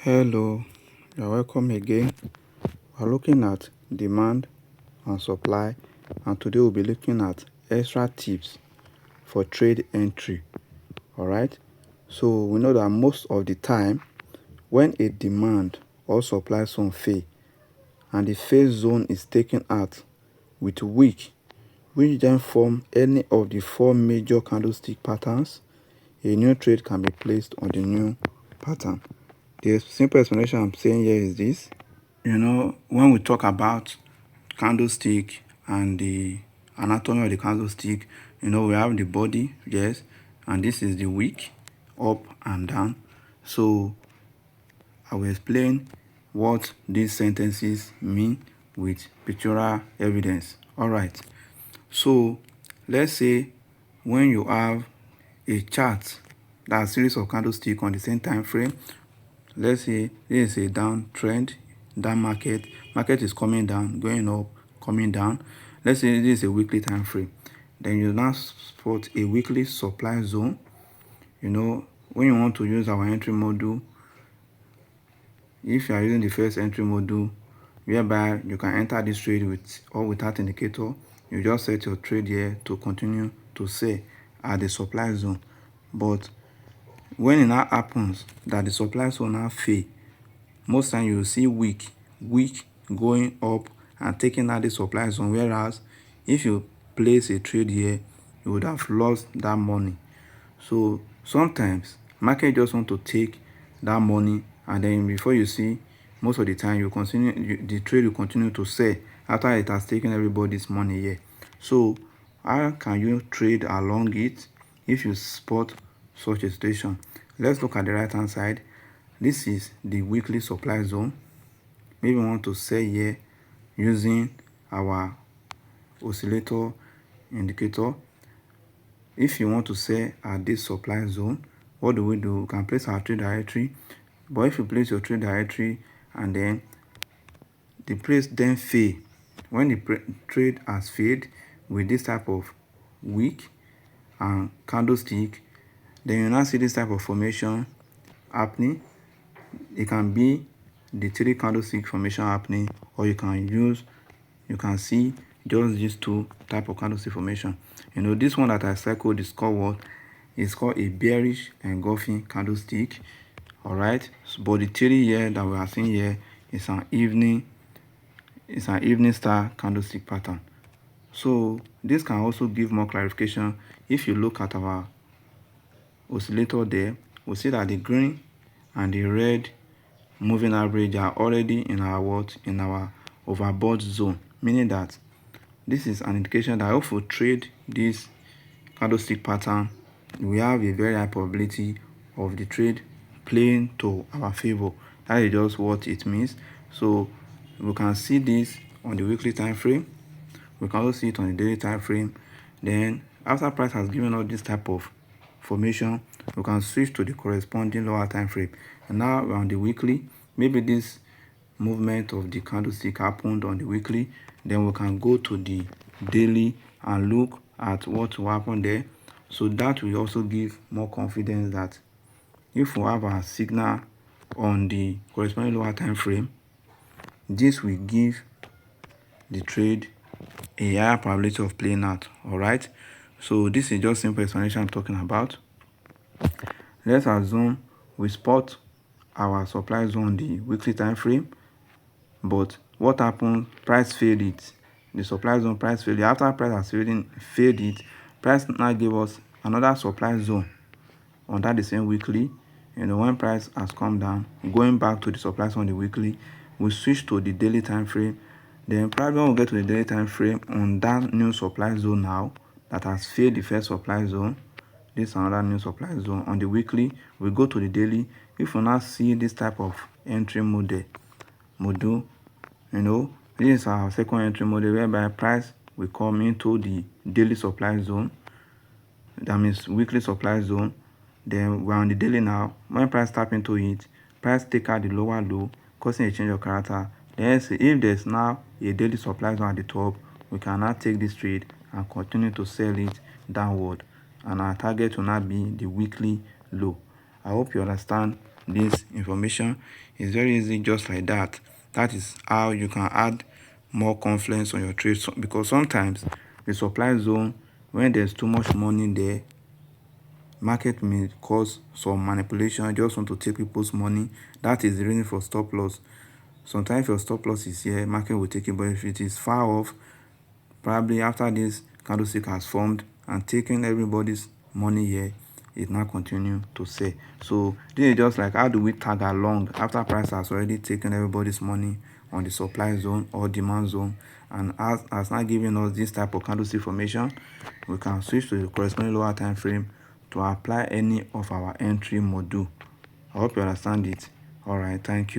Hello, you're welcome again. We're looking at demand and supply, and today we'll be looking at extra tips for trade entry. All right, so we know that most of the time when a demand or supply zone fail and the fail zone is taken out with wick, which then form any of the four major candlestick patterns, a new trade can be placed on the new pattern. The simple explanation I'm saying here is this. When we talk about candlestick and the anatomy of the candlestick, we have the body, yes, and this is the wick, up and down. So I will explain what these sentences mean with pictorial evidence. All right. So let's say when you have a chart, that's a series of candlesticks on the same time frame. Let's say this is a downtrend, down market is coming down, going up, coming down. Let's say this is a weekly time frame. Then you now spot a weekly supply zone. When you want to use our entry module, if you are using the first entry module, whereby you can enter this trade with or without indicator, you just set your trade here to continue to sell at the supply zone. But when it now happens that the supply zone now fail, most time you will see wick going up and taking out the supply zone, whereas if you place a trade here, you would have lost that money. So sometimes market just want to take that money, and then before you see, most of the time the trade will continue to sell after it has taken everybody's money here. So how can you trade along it if you spot such a situation? Let's look at the right hand side. This is the weekly supply zone. Maybe we want to sell here using our oscillator indicator. If you want to sell at this supply zone, what do? We can place our trade directory. But if you place your trade directory and then the price then fail, when the trade has failed with this type of wick and candlestick, then you now see this type of formation happening. It can be the three candlestick formation happening, or you can see just these two type of candlestick formation. This one that I circled is called what? It's called a bearish engulfing candlestick. All right, but the theory here that we are seeing here is an evening star candlestick pattern. So this can also give more clarification. If you look at our oscillator there, we'll see that the green and the red moving average are already in our overbought zone, meaning that this is an indication that if we trade this candlestick pattern, we have a very high probability of the trade playing to our favor. That is just what it means. So we can see this on the weekly time frame. We can also see it on the daily time frame. Then after price has given us this type of formation, we can switch to the corresponding lower time frame. And now we're on the weekly. Maybe this movement of the candlestick happened on the weekly. Then we can go to the daily and look at what will happen there. So that will also give more confidence that if we have a signal on the corresponding lower time frame, this will give the trade a higher probability of playing out. All right, so this is just simple explanation I'm talking about. Let's assume we spot our supply zone on the weekly time frame, but what happened? Price failed it. The supply zone price failed it. After price has failed it, price now gave us another supply zone under the same weekly. When price has come down, going back to the supply zone on the weekly, we switch to the daily time frame. Then probably when we get to the daily time frame on that new supply zone now that has failed the first supply zone, this is another new supply zone. On the weekly, we go to the daily. If we now see this type of entry module, this is our second entry model, whereby price will come into the daily supply zone. That means weekly supply zone. Then we're on the daily now. When price tap into it, price take out the lower low, causing a change of character. Then if there's now a daily supply zone at the top, we can now take this trade and continue to sell it downward, and our target will now be the weekly low. I hope you understand this information. It's very easy, just like that. That is how you can add more confidence on your trade, because sometimes the supply zone, when there's too much money there, market may cause some manipulation, just want to take people's money. That is the reason for stop loss. Sometimes your stop loss is here, market will take it, but if it is far off, probably after this candlestick has formed and taken everybody's money here, it now continue to sell. So this is just like, how do we tag along after price has already taken everybody's money on the supply zone or demand zone, and as now giving us this type of candlestick formation, we can switch to the corresponding lower time frame to apply any of our entry module. I hope you understand it. All right, thank you.